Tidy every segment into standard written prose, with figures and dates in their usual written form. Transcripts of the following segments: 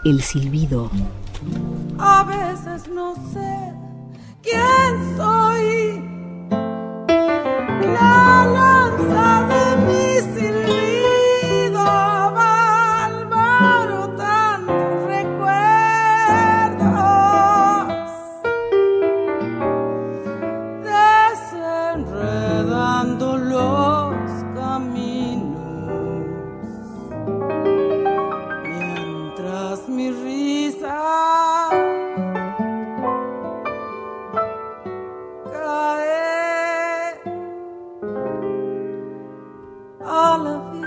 El silbido. A veces no sé quién soy. La lanza de mi silbido va alborotando recuerdos, desenredando los caminos, mientras mi risa cae al abismo.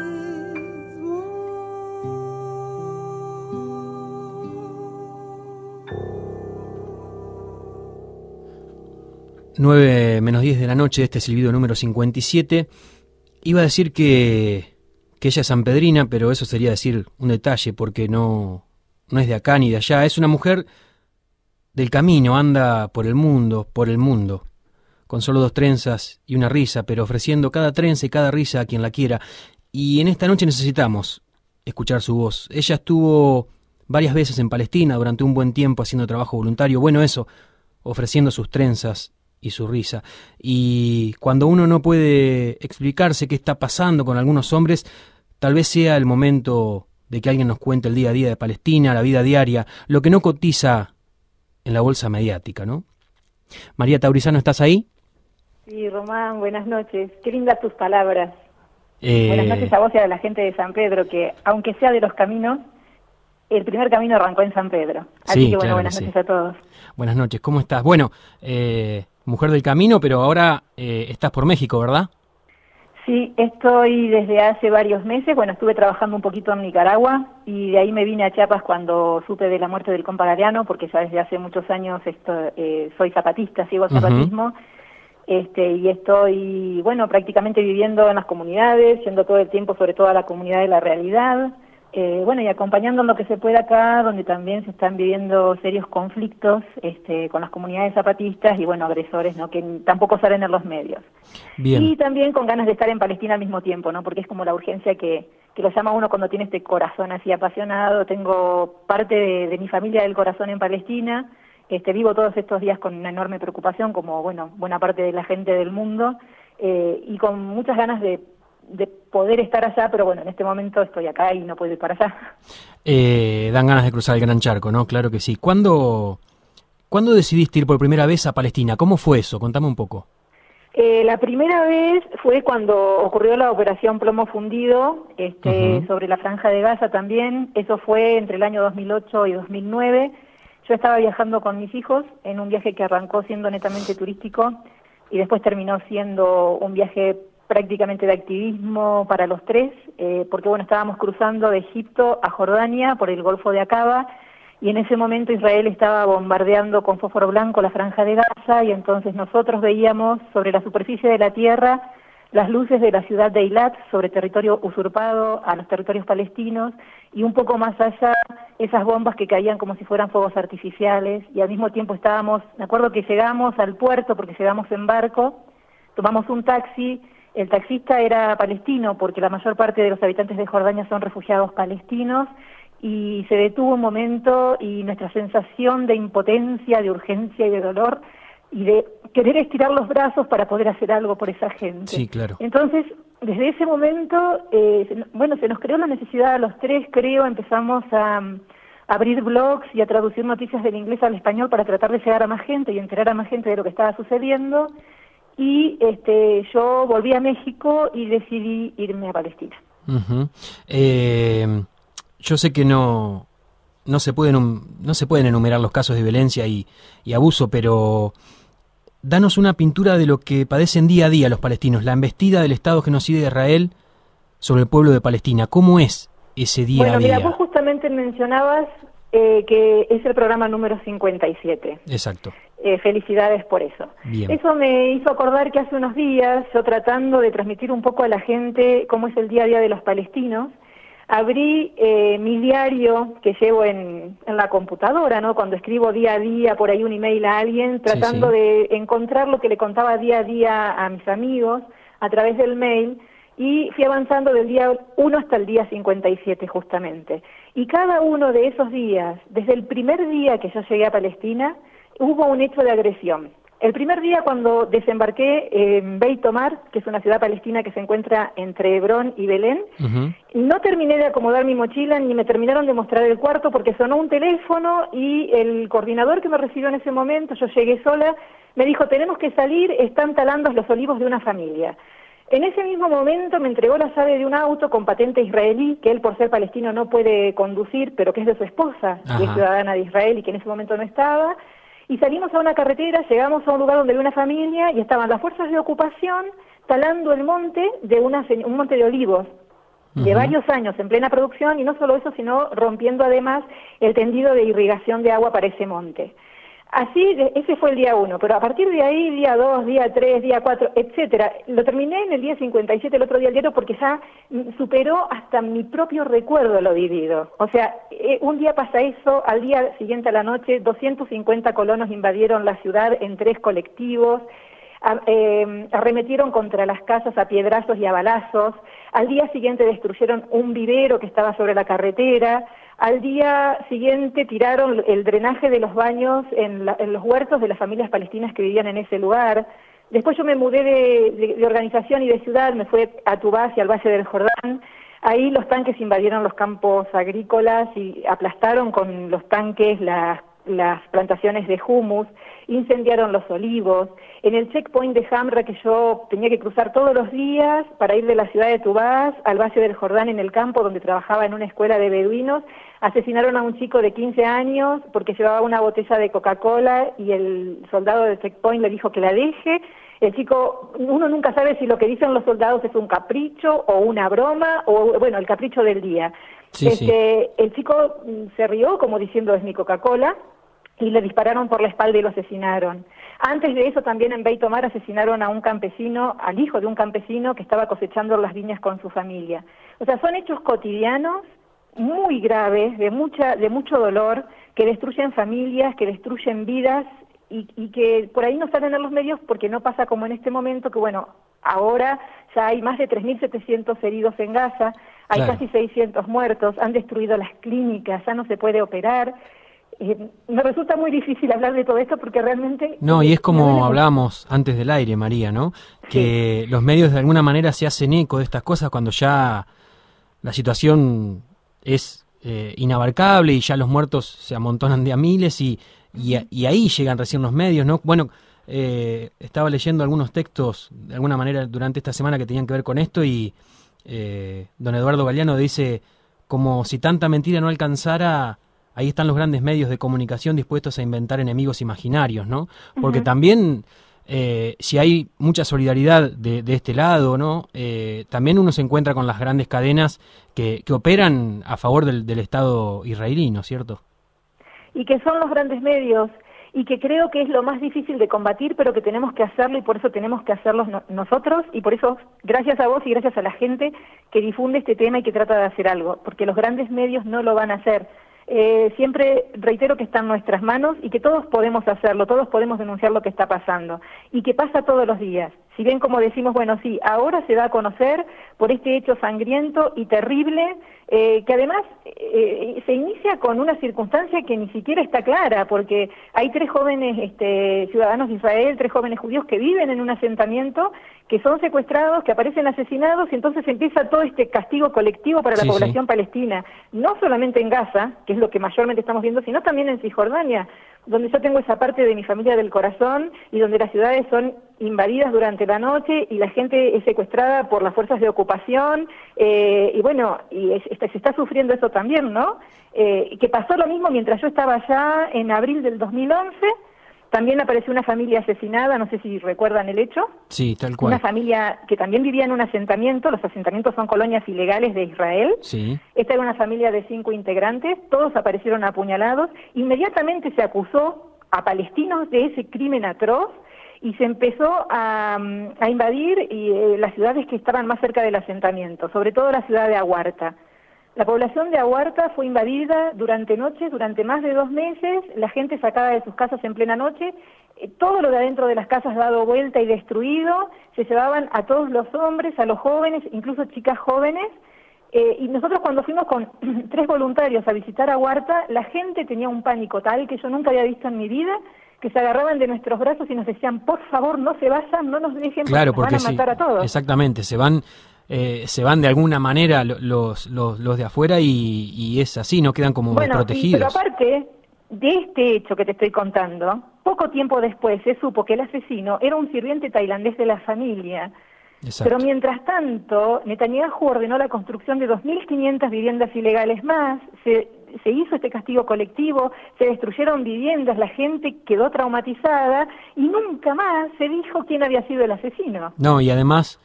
9:10 de la noche, este silbido número 57. Iba a decir que ella es sanpedrina, pero eso sería decir un detalle, porque no es de acá ni de allá. Es una mujer del camino, anda por el mundo, con solo 2 trenzas y una risa, pero ofreciendo cada trenza y cada risa a quien la quiera. Y en esta noche necesitamos escuchar su voz. Ella estuvo varias veces en Palestina durante un buen tiempo haciendo trabajo voluntario. Bueno, eso, ofreciendo sus trenzas y su risa. Y cuando uno no puede explicarse qué está pasando con algunos hombres, tal vez sea el momento de que alguien nos cuente el día a día de Palestina, la vida diaria, lo que no cotiza en la bolsa mediática, ¿no? María Taurizano, ¿estás ahí? Sí, Román, buenas noches. Qué lindas tus palabras. Buenas noches a vos y a la gente de San Pedro, que aunque sea de los caminos, el primer camino arrancó en San Pedro. Así Sí, que bueno, claro buenas que noches sí. a todos. Buenas noches, ¿cómo estás? Bueno, mujer del camino, pero ahora estás por México, ¿verdad? Sí, estoy desde hace varios meses. Bueno, estuve trabajando un poquito en Nicaragua y de ahí me vine a Chiapas cuando supe de la muerte del compa Galeano, porque ya desde hace muchos años soy zapatista, sigo el zapatismo. Y estoy, bueno, prácticamente viviendo en las comunidades, yendo todo el tiempo sobre todo a la comunidad de la realidad, bueno, y acompañando en lo que se puede acá, donde también se están viviendo serios conflictos con las comunidades zapatistas y, bueno, agresores, ¿no?, que tampoco salen en los medios. Bien. Y también con ganas de estar en Palestina al mismo tiempo, ¿no?, porque es como la urgencia que lo llama uno cuando tiene este corazón así apasionado. Tengo parte de mi familia del corazón en Palestina. Vivo todos estos días con una enorme preocupación, como, bueno, buena parte de la gente del mundo, y con muchas ganas de poder estar allá, pero bueno, en este momento estoy acá y no puedo ir para allá. Dan ganas de cruzar el Gran Charco, ¿no? Claro que sí. ¿Cuándo decidiste ir por primera vez a Palestina? ¿Cómo fue eso? Contame un poco. La primera vez fue cuando ocurrió la operación Plomo Fundido, sobre la Franja de Gaza también. Eso fue entre el año 2008 y 2009. Yo estaba viajando con mis hijos en un viaje que arrancó siendo netamente turístico y después terminó siendo un viaje prácticamente de activismo para los tres, porque bueno, estábamos cruzando de Egipto a Jordania por el Golfo de Aqaba, y en ese momento Israel estaba bombardeando con fósforo blanco la Franja de Gaza, y entonces nosotros veíamos sobre la superficie de la tierra las luces de la ciudad de Eilat, sobre territorio usurpado a los territorios palestinos, y un poco más allá esas bombas que caían como si fueran fuegos artificiales, y al mismo tiempo me acuerdo que llegamos al puerto porque llegamos en barco, tomamos un taxi. El taxista era palestino porque la mayor parte de los habitantes de Jordania son refugiados palestinos, y se detuvo un momento y nuestra sensación de impotencia, de urgencia y de dolor y de querer estirar los brazos para poder hacer algo por esa gente. Sí, claro. Entonces, desde ese momento, se nos creó la necesidad a los tres, empezamos a abrir blogs y a traducir noticias del inglés al español para tratar de llegar a más gente y enterar a más gente de lo que estaba sucediendo. Y yo volví a México y decidí irme a Palestina. Uh-huh. Yo sé que no se pueden enumerar los casos de violencia y abuso, pero danos una pintura de lo que padecen día a día los palestinos, la embestida del Estado genocida de Israel sobre el pueblo de Palestina. ¿Cómo es ese día a día? Mira, vos justamente mencionabas que es el programa número 57. Exacto. Felicidades por eso. Bien. Eso me hizo acordar que hace unos días, yo tratando de transmitir un poco a la gente cómo es el día a día de los palestinos, abrí mi diario que llevo en la computadora, ¿no? Cuando escribo día a día por ahí un email a alguien, tratando de encontrar lo que le contaba día a día a mis amigos a través del mail, y fui avanzando del día 1 hasta el día 57 justamente. Y cada uno de esos días, desde el primer día que yo llegué a Palestina, hubo un hecho de agresión. El primer día cuando desembarqué en Beit Omar, que es una ciudad palestina que se encuentra entre Hebrón y Belén, no terminé de acomodar mi mochila ni me terminaron de mostrar el cuarto porque sonó un teléfono y el coordinador que me recibió en ese momento, yo llegué sola, me dijo, tenemos que salir, están talando los olivos de una familia. En ese mismo momento me entregó la llave de un auto con patente israelí, que él por ser palestino no puede conducir, pero que es de su esposa, que es ciudadana de Israel y que en ese momento no estaba. Y salimos a una carretera, llegamos a un lugar donde había una familia y estaban las fuerzas de ocupación talando el monte de un monte de olivos de varios años en plena producción, y no solo eso, sino rompiendo además el tendido de irrigación de agua para ese monte. Así, ese fue el día 1, pero a partir de ahí, día 2, día 3, día 4, etcétera, lo terminé en el día 57, el otro día del diario, porque ya superó hasta mi propio recuerdo lo vivido. O sea, un día pasa eso, al día siguiente a la noche, 250 colonos invadieron la ciudad en 3 colectivos, arremetieron contra las casas a piedrazos y a balazos, al día siguiente destruyeron un vivero que estaba sobre la carretera, al día siguiente tiraron el drenaje de los baños en los huertos de las familias palestinas que vivían en ese lugar. Después yo me mudé de organización y de ciudad, me fui a Tubás y al Valle del Jordán. Ahí los tanques invadieron los campos agrícolas y aplastaron con los tanques las plantaciones de humus, incendiaron los olivos. En el checkpoint de Hamra, que yo tenía que cruzar todos los días para ir de la ciudad de Tubás al Valle del Jordán, en el campo donde trabajaba en una escuela de beduinos, asesinaron a un chico de 15 años porque llevaba una botella de Coca-Cola y el soldado del checkpoint le dijo que la deje. El chico, uno nunca sabe si lo que dicen los soldados es un capricho o una broma o, bueno, el capricho del día. Sí. El chico se rió como diciendo es mi Coca-Cola y le dispararon por la espalda y lo asesinaron. Antes de eso también en Beit Omar asesinaron a un campesino, al hijo de un campesino que estaba cosechando las viñas con su familia. O sea, son hechos cotidianos muy graves, de mucho dolor, que destruyen familias, que destruyen vidas y que por ahí no salen a los medios porque no pasa como en este momento, que bueno, ahora ya hay más de 3.700 heridos en Gaza, hay casi 600 muertos, han destruido las clínicas, ya no se puede operar. Me resulta muy difícil hablar de todo esto porque realmente... No, y es como hablábamos antes del aire, María, ¿no? Que los medios de alguna manera se hacen eco de estas cosas cuando ya la situación es inabarcable y ya los muertos se amontonan de a miles y ahí llegan recién los medios, ¿no? Bueno, estaba leyendo algunos textos de alguna manera durante esta semana que tenían que ver con esto y don Eduardo Galeano dice, como si tanta mentira no alcanzara, ahí están los grandes medios de comunicación dispuestos a inventar enemigos imaginarios, ¿no? Porque también, si hay mucha solidaridad de este lado, ¿no? También uno se encuentra con las grandes cadenas que operan a favor del Estado israelí, ¿no es cierto? Y que son los grandes medios, y que creo que es lo más difícil de combatir, pero que tenemos que hacerlo y por eso tenemos que hacerlo nosotros, y por eso gracias a vos y gracias a la gente que difunde este tema y que trata de hacer algo, porque los grandes medios no lo van a hacer. Siempre reitero que está en nuestras manos y que todos podemos hacerlo, todos podemos denunciar lo que está pasando y que pasa todos los días. Si bien como decimos, bueno, sí, ahora se da a conocer por este hecho sangriento y terrible, que además se inicia con una circunstancia que ni siquiera está clara, porque hay 3 jóvenes ciudadanos de Israel, 3 jóvenes judíos que viven en un asentamiento, que son secuestrados, que aparecen asesinados, y entonces empieza todo este castigo colectivo para la población palestina, no solamente en Gaza, que es lo que mayormente estamos viendo, sino también en Cisjordania, donde yo tengo esa parte de mi familia del corazón y donde las ciudades son invadidas durante la noche y la gente es secuestrada por las fuerzas de ocupación y bueno, se está sufriendo eso también, ¿no? Que pasó lo mismo mientras yo estaba allá en abril del 2011. También apareció una familia asesinada, no sé si recuerdan el hecho. Sí, tal cual. Una familia que también vivía en un asentamiento, los asentamientos son colonias ilegales de Israel. Sí. Esta era una familia de 5 integrantes, todos aparecieron apuñalados. Inmediatamente se acusó a palestinos de ese crimen atroz y se empezó a invadir las ciudades que estaban más cerca del asentamiento, sobre todo la ciudad de Aguarta. La población de Aguarta fue invadida durante más de 2 meses, la gente sacada de sus casas en plena noche, todo lo de adentro de las casas dado vuelta y destruido, se llevaban a todos los hombres, a los jóvenes, incluso chicas jóvenes, Y nosotros cuando fuimos con 3 voluntarios a visitar a Huarta, la gente tenía un pánico tal que yo nunca había visto en mi vida, que se agarraban de nuestros brazos y nos decían, por favor, no se vayan, no nos dejen, claro, porque nos van a matar a todos. Exactamente, se van de alguna manera los de afuera y es así, no quedan como desprotegidos. Pero aparte de este hecho que te estoy contando, poco tiempo después se supo que el asesino era un sirviente tailandés de la familia. Exacto. Pero mientras tanto, Netanyahu ordenó la construcción de 2.500 viviendas ilegales más, se hizo este castigo colectivo, se destruyeron viviendas, la gente quedó traumatizada y nunca más se dijo quién había sido el asesino. No, y además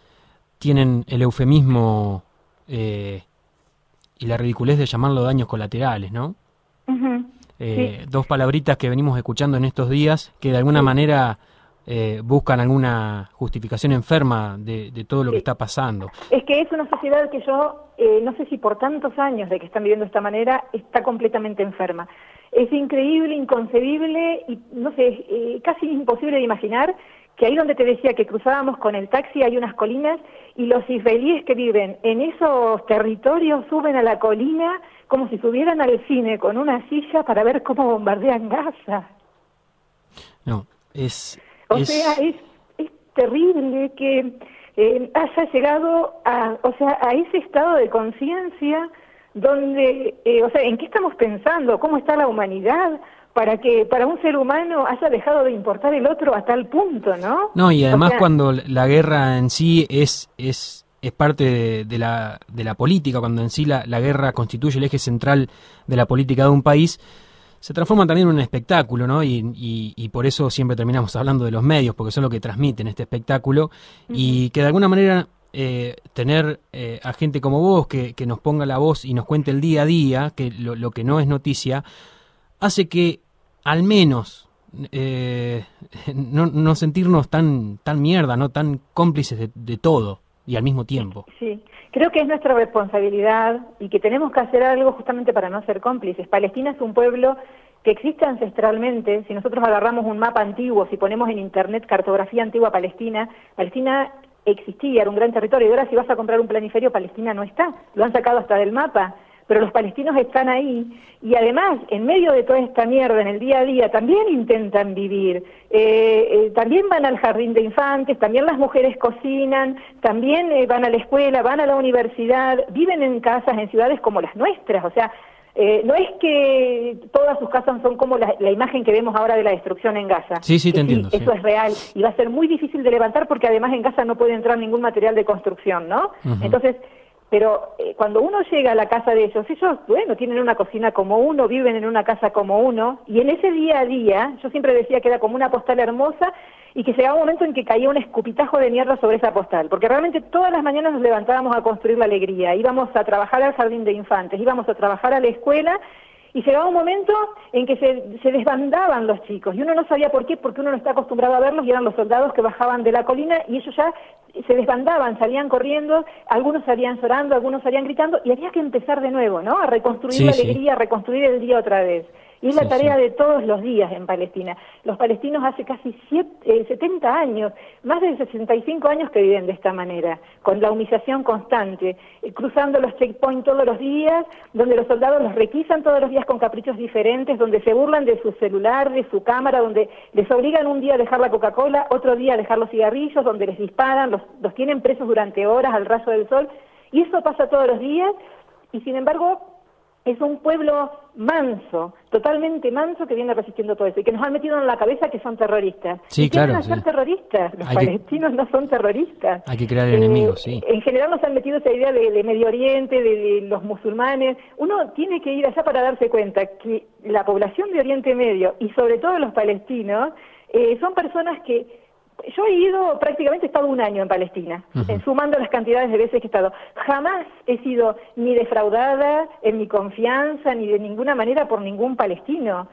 tienen el eufemismo y la ridiculez de llamarlo daños colaterales, ¿no? Uh-huh. Sí. 2 palabritas que venimos escuchando en estos días que de alguna manera buscan alguna justificación enferma de todo lo que está pasando. Es que es una sociedad que yo, no sé si por tantos años de que están viviendo de esta manera, está completamente enferma. Es increíble, inconcebible y, no sé, casi imposible de imaginar que ahí donde te decía que cruzábamos con el taxi hay unas colinas y los israelíes que viven en esos territorios suben a la colina como si subieran al cine con una silla para ver cómo bombardean Gaza. No, O sea, es terrible que haya llegado a ese estado de conciencia donde, ¿en qué estamos pensando? ¿Cómo está la humanidad? Para que para un ser humano haya dejado de importar el otro a tal punto, ¿no? No, y además cuando la guerra en sí es parte de la política, cuando en sí la guerra constituye el eje central de la política de un país, se transforma también en un espectáculo, ¿no? Y por eso siempre terminamos hablando de los medios, porque son los que transmiten este espectáculo, y que de alguna manera tener a gente como vos que nos ponga la voz y nos cuente el día a día, que lo que no es noticia, hace que al menos no sentirnos tan mierda, no tan cómplices de todo y al mismo tiempo. Sí, creo que es nuestra responsabilidad y que tenemos que hacer algo justamente para no ser cómplices. Palestina es un pueblo que existe ancestralmente. Si nosotros agarramos un mapa antiguo, si ponemos en internet cartografía antigua Palestina, Palestina existía, era un gran territorio, y ahora si vas a comprar un planiferio, Palestina no está, lo han sacado hasta del mapa. Pero los palestinos están ahí y además, en medio de toda esta mierda, en el día a día, también intentan vivir, también van al jardín de infantes, también las mujeres cocinan, también van a la escuela, van a la universidad, viven en casas, en ciudades como las nuestras, o sea, no es que todas sus casas son como la imagen que vemos ahora de la destrucción en Gaza. Sí, te entiendo. Sí, eso es real y va a ser muy difícil de levantar porque además en Gaza no puede entrar ningún material de construcción, ¿no? Uh-huh. Entonces, pero cuando uno llega a la casa de ellos, bueno, tienen una cocina como uno, viven en una casa como uno, y en ese día a día, yo siempre decía que era como una postal hermosa, y que llegaba un momento en que caía un escupitajo de mierda sobre esa postal, porque realmente todas las mañanas nos levantábamos a construir la alegría, íbamos a trabajar al jardín de infantes, íbamos a trabajar a la escuela, y llegaba un momento en que se desbandaban los chicos, y uno no sabía por qué, porque uno no está acostumbrado a verlos, y eran los soldados que bajaban de la colina, y ellos ya se desbandaban, salían corriendo, algunos salían llorando, algunos salían gritando, y había que empezar de nuevo, ¿no? A reconstruir la alegría, a reconstruir el día otra vez. Y es la tarea de todos los días en Palestina. Los palestinos hace casi 70 años, más de 65 años que viven de esta manera, con la humillación constante, cruzando los checkpoints todos los días, donde los soldados los requisan todos los días con caprichos diferentes, donde se burlan de su celular, de su cámara, donde les obligan un día a dejar la Coca-Cola, otro día a dejar los cigarrillos, donde les disparan, los tienen presos durante horas al rayo del sol, y eso pasa todos los días, y sin embargo es un pueblo manso, totalmente manso, que viene resistiendo todo eso y que nos han metido en la cabeza que son terroristas. Sí, claro. Son terroristas. Los palestinos no son terroristas. Hay que crear enemigos, sí. En general nos han metido esa idea de Medio Oriente, de los musulmanes. Uno tiene que ir allá para darse cuenta que la población de Oriente Medio y sobre todo los palestinos son personas que... Yo he estado un año en Palestina, sumando las cantidades de veces que he estado. Jamás he sido ni defraudada en mi confianza, ni de ninguna manera por ningún palestino.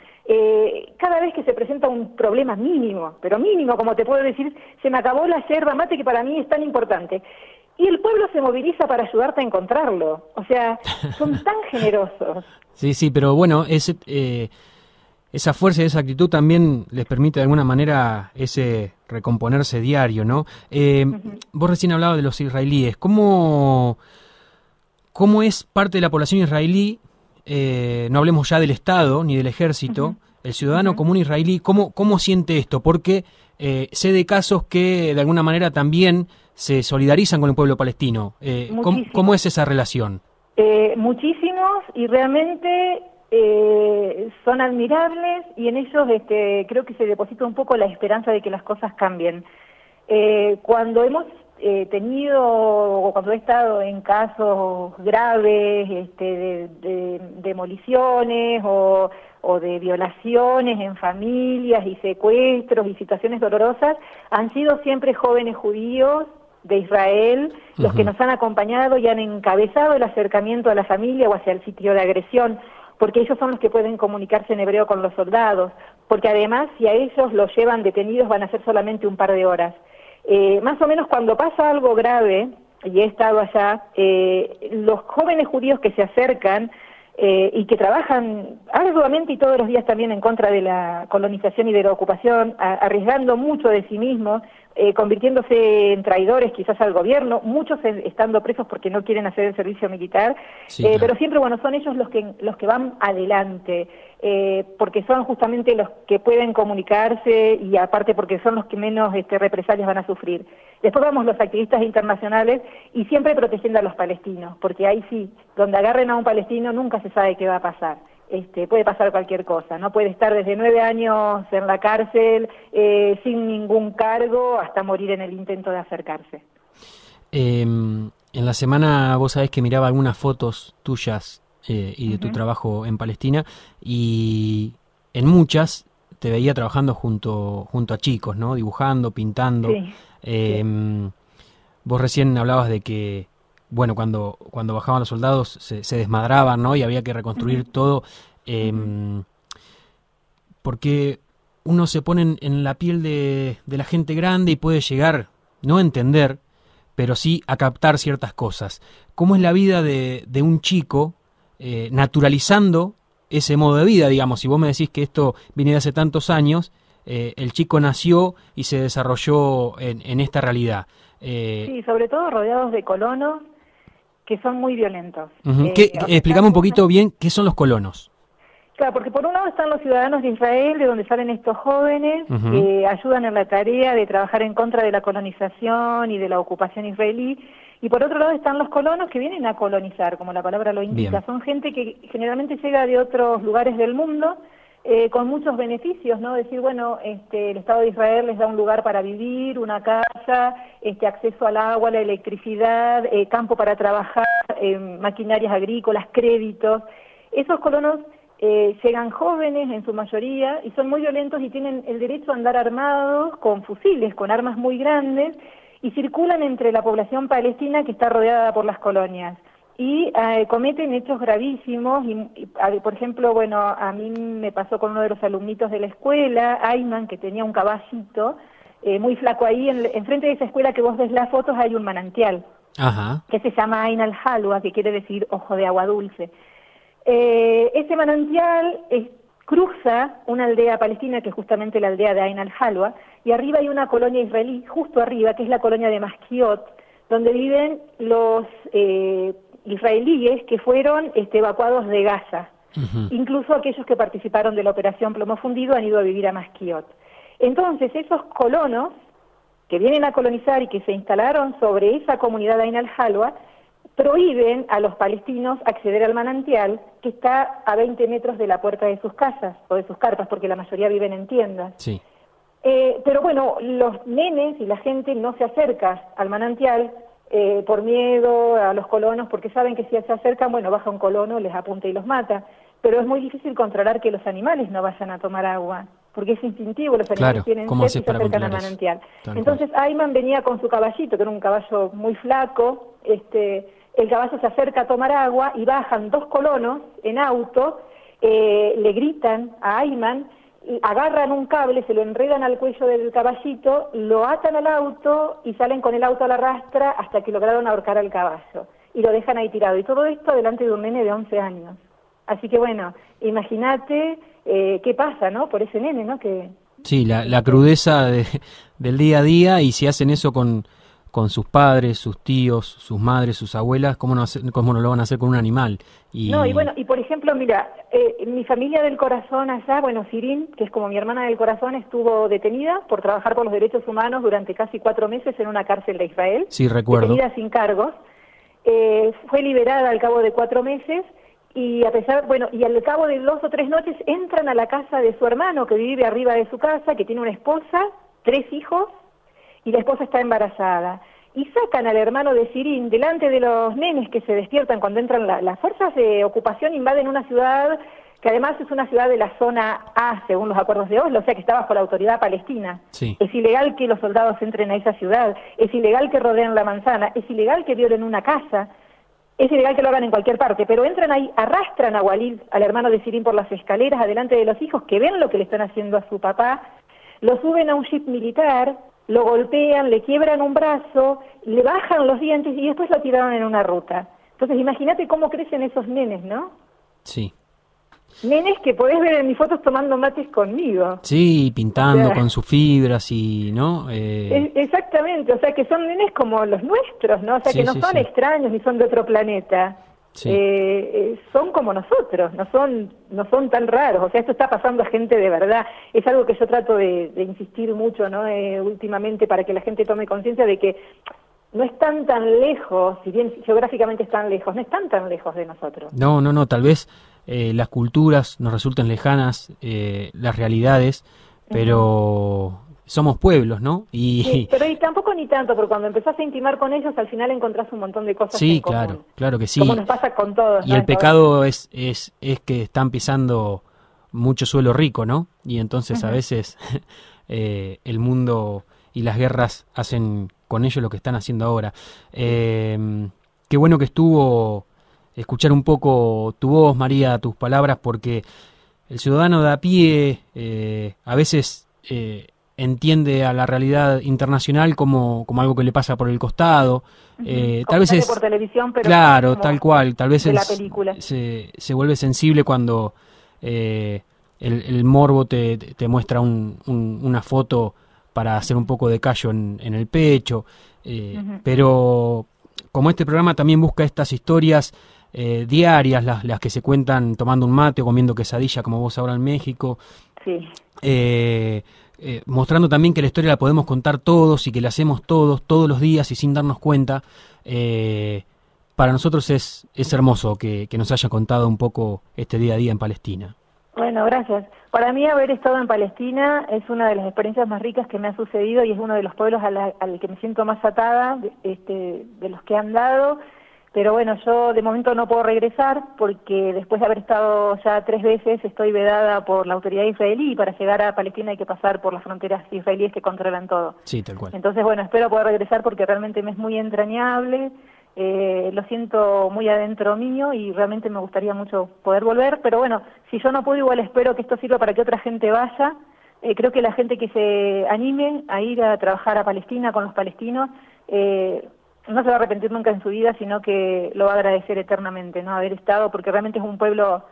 Cada vez que se presenta un problema mínimo, pero mínimo, como te puedo decir, se me acabó la yerba mate, que para mí es tan importante. Y el pueblo se moviliza para ayudarte a encontrarlo. O sea, son tan generosos. Sí, pero bueno, esa fuerza y esa actitud también les permite de alguna manera ese recomponerse diario, ¿no? Vos recién hablabas de los israelíes. ¿Cómo ¿cómo es parte de la población israelí, no hablemos ya del Estado ni del ejército, el ciudadano común israelí, cómo siente esto? Porque sé de casos que de alguna manera también se solidarizan con el pueblo palestino. ¿Cómo es esa relación? Muchísimos, y realmente son admirables, y en ellos creo que se deposita un poco la esperanza de que las cosas cambien. Cuando hemos tenido, o cuando he estado en casos graves de demoliciones o de violaciones en familias y secuestros y situaciones dolorosas, han sido siempre jóvenes judíos de Israel los que nos han acompañado y han encabezado el acercamiento a la familia o hacia el sitio de agresión, porque ellos son los que pueden comunicarse en hebreo con los soldados, porque además si a ellos los llevan detenidos van a ser solamente un par de horas. Más o menos cuando pasa algo grave, y he estado allá, los jóvenes judíos que se acercan y que trabajan arduamente y todos los días también en contra de la colonización y de la ocupación, arriesgando mucho de sí mismos, convirtiéndose en traidores quizás al gobierno, muchos estando presos porque no quieren hacer el servicio militar, sí, claro. Pero siempre, bueno, son ellos los que van adelante, porque son justamente los que pueden comunicarse y aparte porque son los que menos represalias van a sufrir. Después vamos los activistas internacionales y siempre protegiendo a los palestinos, porque ahí sí, donde agarren a un palestino nunca se sabe qué va a pasar. Puede pasar cualquier cosa, ¿no? Puede estar desde 9 años en la cárcel sin ningún cargo hasta morir en el intento de acercarse. En la semana vos sabés que miraba algunas fotos tuyas y de tu trabajo en Palestina, y en muchas te veía trabajando junto a chicos, ¿no? Dibujando, pintando. Sí. Vos recién hablabas de que, bueno, cuando bajaban los soldados se desmadraban, ¿no? Y había que reconstruir todo. Porque uno se pone en la piel de la gente grande y puede llegar, no a entender, pero sí a captar ciertas cosas. ¿Cómo es la vida de un chico naturalizando ese modo de vida, digamos? Si vos me decís que esto viene de hace tantos años, el chico nació y se desarrolló en esta realidad. Sí, sobre todo rodeados de colonos que son muy violentos. Explicame un poquito bien qué son los colonos. Claro, porque por un lado están los ciudadanos de Israel, de donde salen estos jóvenes, que ayudan en la tarea de trabajar en contra de la colonización y de la ocupación israelí, y por otro lado están los colonos que vienen a colonizar, como la palabra lo indica. Bien. Son gente que generalmente llega de otros lugares del mundo, con muchos beneficios, ¿no? Decir, bueno, el Estado de Israel les da un lugar para vivir, una casa, acceso al agua, a la electricidad, campo para trabajar, maquinarias agrícolas, créditos. Esos colonos llegan jóvenes en su mayoría y son muy violentos y tienen el derecho a andar armados con fusiles, con armas muy grandes, y circulan entre la población palestina que está rodeada por las colonias. Y cometen hechos gravísimos, por ejemplo, bueno, a mí me pasó con uno de los alumnitos de la escuela, Ayman, que tenía un caballito muy flaco ahí, enfrente de esa escuela que vos ves las fotos hay un manantial, que se llama Ain al-Halwa, que quiere decir ojo de agua dulce. Ese manantial cruza una aldea palestina, que es justamente la aldea de Ain al-Halwa, y arriba hay una colonia israelí, justo arriba, que es la colonia de Masquiot, donde viven los israelíes que fueron evacuados de Gaza. Incluso aquellos que participaron de la operación Plomo Fundido han ido a vivir a Masquiot. Entonces esos colonos que vienen a colonizar y que se instalaron sobre esa comunidad de Ain al-Halwa prohíben a los palestinos acceder al manantial, que está a 20 metros de la puerta de sus casas o de sus carpas, porque la mayoría viven en tiendas. Sí. Pero bueno, los nenes y la gente no se acerca al manantial por miedo a los colonos, porque saben que si se acercan, bueno, baja un colono, les apunta y los mata. Pero es muy difícil controlar que los animales no vayan a tomar agua, porque es instintivo, los animales tienen sed y se acercan al manantial. Entonces Ayman venía con su caballito, que era un caballo muy flaco, el caballo se acerca a tomar agua y bajan 2 colonos en auto, le gritan a Ayman, agarran un cable, se lo enredan al cuello del caballito, lo atan al auto y salen con el auto a la rastra hasta que lograron ahorcar al caballo. Y lo dejan ahí tirado. Y todo esto delante de un nene de 11 años. Así que bueno, imagínate qué pasa, ¿no? Por ese nene, ¿no? Que sí, la crudeza del día a día, y si hacen eso con con sus padres, sus tíos, sus madres, sus abuelas, ¿cómo no lo van a hacer con un animal? No, y bueno, y por ejemplo, mira, mi familia del corazón allá, bueno, Sirin, que es como mi hermana del corazón, estuvo detenida por trabajar por los derechos humanos durante casi 4 meses en una cárcel de Israel. Sí, recuerdo. Detenida sin cargos. Fue liberada al cabo de 4 meses y y al cabo de 2 o 3 noches entran a la casa de su hermano que vive arriba de su casa, que tiene una esposa, 3 hijos, y la esposa está embarazada. Y sacan al hermano de Sirin delante de los nenes que se despiertan cuando entran las fuerzas de ocupación, invaden una ciudad que además es una ciudad de la zona A, según los acuerdos de Oslo, o sea que está bajo la autoridad palestina. Sí. Es ilegal que los soldados entren a esa ciudad, es ilegal que rodeen la manzana, es ilegal que violen una casa, es ilegal que lo hagan en cualquier parte, pero entran ahí, arrastran a Walid, al hermano de Sirin, por las escaleras adelante de los hijos que ven lo que le están haciendo a su papá, lo suben a un jeep militar, lo golpean, le quiebran un brazo, le bajan los dientes y después lo tiraron en una ruta. Entonces imagínate cómo crecen esos nenes, ¿no? Sí. Nenes que podés ver en mis fotos tomando mates conmigo. Sí, pintando con sus fibras y, ¿no? Exactamente, o sea que son nenes como los nuestros, ¿no? O sea que no son extraños ni son de otro planeta. Sí. Son como nosotros, no son tan raros, o sea, esto está pasando a gente de verdad. Es algo que yo trato de insistir mucho, ¿no? Últimamente, para que la gente tome conciencia de que no están tan lejos, si bien geográficamente están lejos, no están tan lejos de nosotros. No, tal vez las culturas nos resulten lejanas, las realidades, pero somos pueblos, ¿no? Sí, pero y tampoco ni tanto, porque cuando empezás a intimar con ellos, al final encontrás un montón de cosas en común. Claro que sí. Como nos pasa con todos. Y el pecado es que están pisando mucho suelo rico, ¿no? Y entonces a veces el mundo y las guerras hacen con ellos lo que están haciendo ahora. Qué bueno que estuvo escuchar un poco tu voz, María, tus palabras, porque el ciudadano de a pie a veces entiende a la realidad internacional como algo que le pasa por el costado. Tal vez es por televisión, pero claro, tal cual. Tal vez la película. Se vuelve sensible cuando el morbo te muestra una foto para hacer un poco de callo en el pecho. Pero como este programa también busca estas historias diarias, las que se cuentan tomando un mate o comiendo quesadilla, como vos ahora en México. Sí. Mostrando también que la historia la podemos contar todos y que la hacemos todos los días y sin darnos cuenta. Para nosotros es hermoso que nos haya contado un poco este día a día en Palestina. Bueno, gracias. Para mí haber estado en Palestina es una de las experiencias más ricas que me ha sucedido y es uno de los pueblos al que me siento más atada de los que han dado. Pero bueno, yo de momento no puedo regresar porque después de haber estado ya 3 veces estoy vedada por la autoridad israelí y para llegar a Palestina hay que pasar por las fronteras israelíes que controlan todo. Sí, tal cual. Entonces, bueno, espero poder regresar porque realmente me es muy entrañable, lo siento muy adentro mío y realmente me gustaría mucho poder volver. Pero bueno, si yo no puedo, igual espero que esto sirva para que otra gente vaya. Creo que la gente que se anime a ir a trabajar a Palestina con los palestinos, no se va a arrepentir nunca en su vida, sino que lo va a agradecer eternamente, ¿no? Haber estado, porque realmente es un pueblo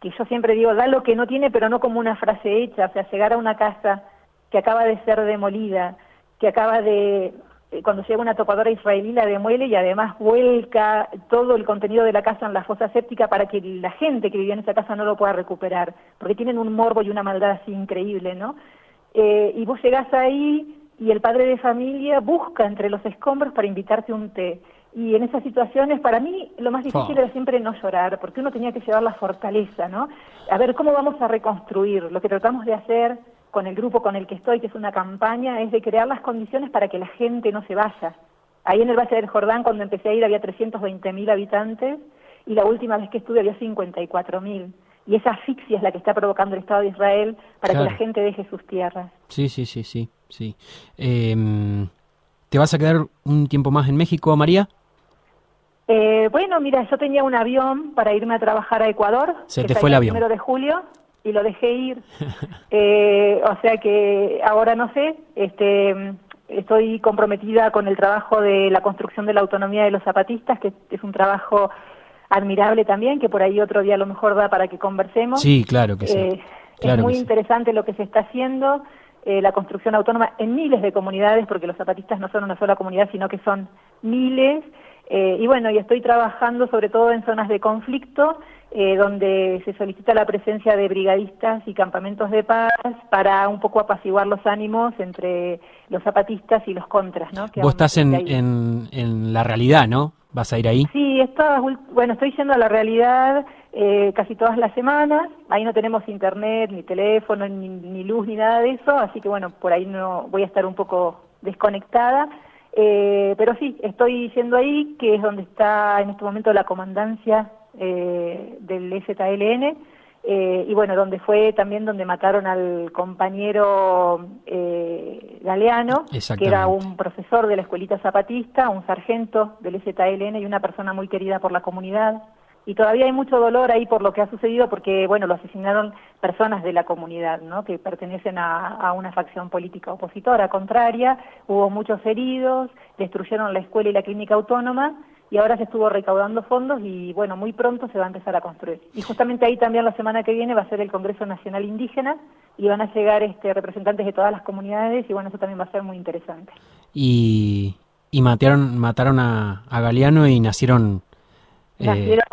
que yo siempre digo, da lo que no tiene, pero no como una frase hecha, o sea, llegar a una casa que acaba de ser demolida, que acaba de, cuando llega una topadora israelí la demuele y además vuelca todo el contenido de la casa en la fosa séptica para que la gente que vivía en esa casa no lo pueda recuperar, porque tienen un morbo y una maldad así increíble, ¿no? Y vos llegás ahí y el padre de familia busca entre los escombros para invitarte un té. Y en esas situaciones, para mí, lo más difícil era siempre no llorar, porque uno tenía que llevar la fortaleza, ¿no? A ver, ¿cómo vamos a reconstruir? Lo que tratamos de hacer con el grupo con el que estoy, que es una campaña, es de crear las condiciones para que la gente no se vaya. Ahí en el Valle del Jordán, cuando empecé a ir, había 320.000 habitantes, y la última vez que estuve había 54.000. Y esa asfixia es la que está provocando el Estado de Israel para que la gente deje sus tierras. Sí. ¿Te vas a quedar un tiempo más en México, María? Bueno, mira, yo tenía un avión para irme a trabajar a Ecuador. Se te fue el avión. El 1 de julio y lo dejé ir. O sea que ahora no sé. Estoy comprometida con el trabajo de la construcción de la autonomía de los zapatistas, que es un trabajo admirable también, que por ahí otro día a lo mejor da para que conversemos. Sí, claro que sí. Es muy interesante lo que se está haciendo. la construcción autónoma en miles de comunidades, porque los zapatistas no son una sola comunidad, sino que son miles. Y bueno, y estoy trabajando sobre todo en zonas de conflicto, donde se solicita la presencia de brigadistas y campamentos de paz para un poco apaciguar los ánimos entre los zapatistas y los contras, ¿no? Vos estás en la realidad, ¿no? ¿Vas a ir ahí? Sí, estoy yendo a la realidad casi todas las semanas. Ahí no tenemos internet, ni teléfono, ni luz, ni nada de eso, así que bueno, por ahí no voy a estar un poco desconectada. Pero sí, estoy yendo ahí, que es donde está en este momento la comandancia del EZLN, y bueno, donde fue también donde mataron al compañero Galeano, que era un profesor de la escuelita zapatista, un sargento del EZLN y una persona muy querida por la comunidad. Y todavía hay mucho dolor ahí por lo que ha sucedido, porque bueno, lo asesinaron personas de la comunidad, ¿no? Que pertenecen a una facción política opositora, contraria. Hubo muchos heridos, destruyeron la escuela y la clínica autónoma, y ahora se estuvo recaudando fondos y bueno, muy pronto se va a empezar a construir. Y justamente ahí también la semana que viene va a ser el Congreso Nacional Indígena y van a llegar representantes de todas las comunidades, y bueno, eso también va a ser muy interesante. Y mataron a Galeano y nacieron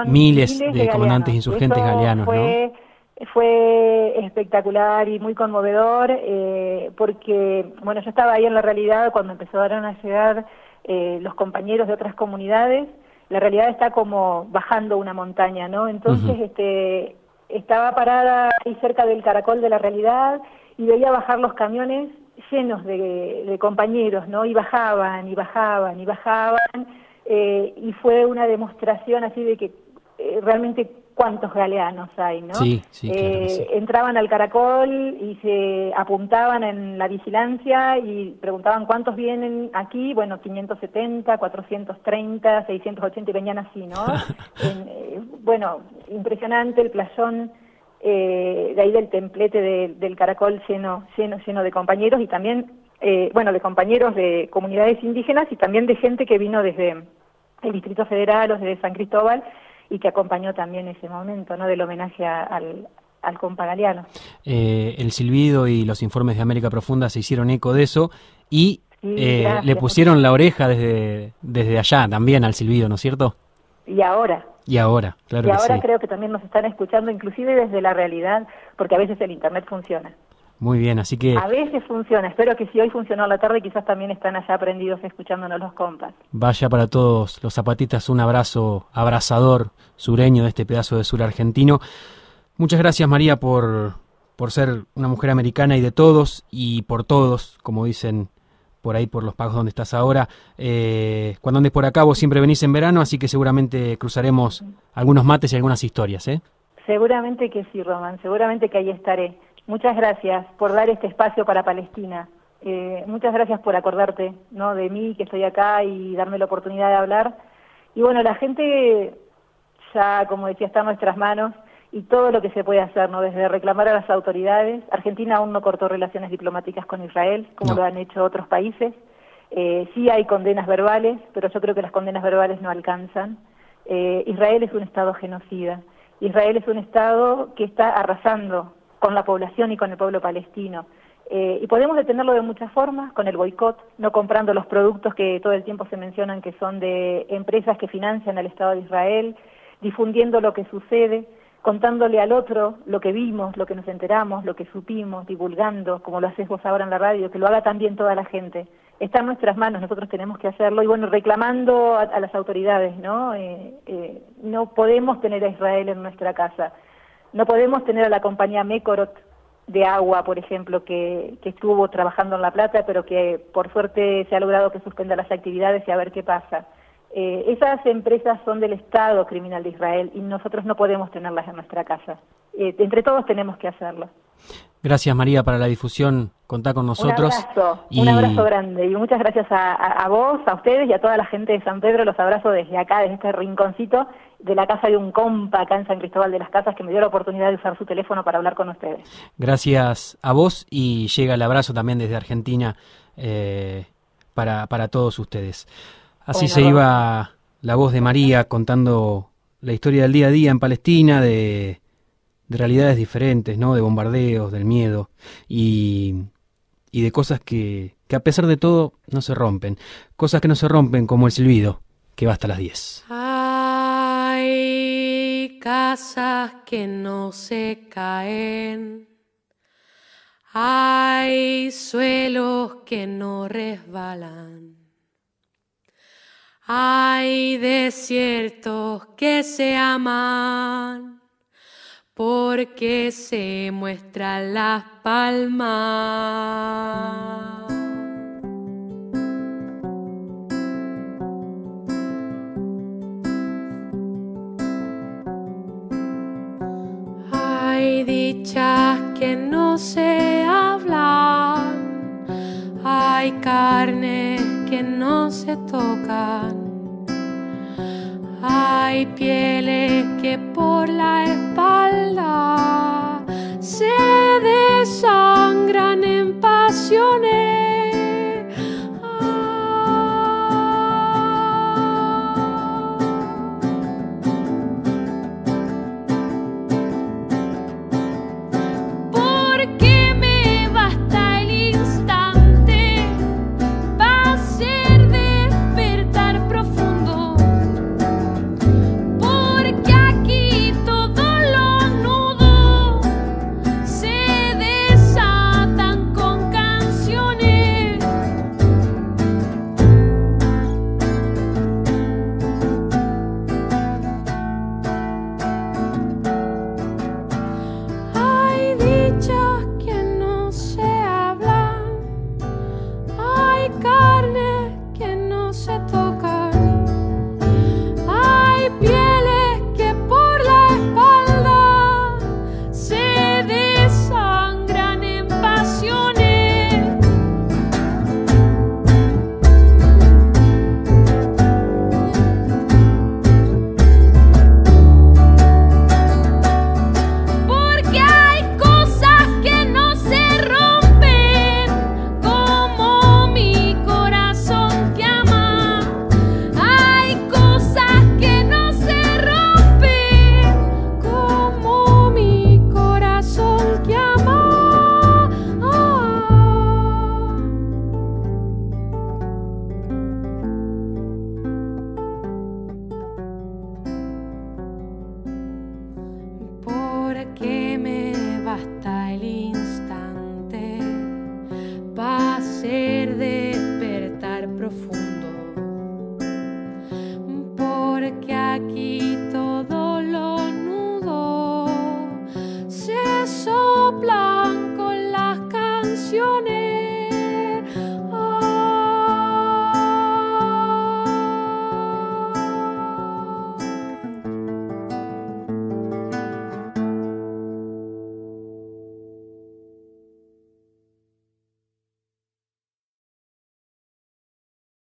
miles de comandantes insurgentes galeanos, ¿no? Fue espectacular y muy conmovedor, porque, bueno, yo estaba ahí en la realidad cuando empezaron a llegar los compañeros de otras comunidades. La realidad está como bajando una montaña, ¿no? Entonces, estaba parada ahí cerca del caracol de la realidad y veía bajar los camiones llenos de compañeros, ¿no? Y bajaban, y bajaban, y bajaban. Y fue una demostración así de que realmente cuántos galeanos hay, ¿no? Sí, claro que sí. Entraban al caracol y se apuntaban en la vigilancia y preguntaban cuántos vienen aquí. Bueno, 570, 430, 680, y venían así, ¿no? Bueno, impresionante el playón de ahí del templete del caracol lleno de compañeros, y también de compañeros de comunidades indígenas y también de gente que vino desde el Distrito Federal o desde San Cristóbal y que acompañó también ese momento, ¿no? Del homenaje al compa Galeano. El silbido y los informes de América Profunda se hicieron eco de eso y le pusieron la oreja desde allá también al silbido, ¿no es cierto? Y ahora, claro. Y ahora sí. Creo que también nos están escuchando, inclusive desde la realidad, porque a veces el internet funciona. Muy bien, así que... A veces funciona, espero que si hoy funcionó a la tarde, quizás también están allá prendidos escuchándonos los compas. Vaya para todos los zapatistas un abrazo abrazador sureño de este pedazo de sur argentino. Muchas gracias, María, por ser una mujer americana y de todos, y por todos, como dicen por ahí por los pagos donde estás ahora. Cuando andes por acá, vos siempre venís en verano, así que seguramente cruzaremos algunos mates y algunas historias, ¿eh? Seguramente que sí, Román, seguramente que ahí estaré. Muchas gracias por dar este espacio para Palestina. Muchas gracias por acordarte, ¿no? De mí, que estoy acá, y darme la oportunidad de hablar. Y bueno, la gente ya, como decía, está en nuestras manos, y todo lo que se puede hacer, ¿no? Desde reclamar a las autoridades. Argentina aún no cortó relaciones diplomáticas con Israel, como lo han hecho otros países. Sí hay condenas verbales, pero yo creo que las condenas verbales no alcanzan. Israel es un Estado genocida. Israel es un Estado que está arrasando con la población y con el pueblo palestino. Y podemos detenerlo de muchas formas, con el boicot, no comprando los productos que todo el tiempo se mencionan que son de empresas que financian al Estado de Israel, difundiendo lo que sucede, contándole al otro lo que vimos, lo que nos enteramos, lo que supimos, divulgando, como lo haces vos ahora en la radio, que lo haga también toda la gente. Está en nuestras manos, nosotros tenemos que hacerlo, y bueno, reclamando a las autoridades, ¿no? No podemos tener a Israel en nuestra casa, no podemos tener a la compañía Mekorot de agua, por ejemplo, que estuvo trabajando en La Plata, pero que por suerte se ha logrado que suspenda las actividades y a ver qué pasa. Esas empresas son del Estado criminal de Israel y nosotros no podemos tenerlas en nuestra casa. Entre todos tenemos que hacerlo. Gracias, María, para la difusión. Contá con nosotros. Un abrazo grande, y muchas gracias a vos, a ustedes y a toda la gente de San Pedro. Los abrazo desde acá, desde este rinconcito de la casa de un compa acá en San Cristóbal de las Casas, que me dio la oportunidad de usar su teléfono para hablar con ustedes. Gracias a vos, y llega el abrazo también desde Argentina para todos ustedes. Así se iba la voz de María contando la historia del día a día en Palestina, de realidades diferentes, ¿no? De bombardeos, del miedo, y y de cosas que a pesar de todo no se rompen. Cosas que no se rompen como el silbido, que va hasta las 10. Hay casas que no se caen. Hay suelos que no resbalan. Hay desiertos que se aman porque se muestran las palmas. Hay dichas que no se hablan, hay carnes que no se tocan, hay pieles que por la espalda se desangran en pasiones. Porque me basta el instante para hacer despertar profundo.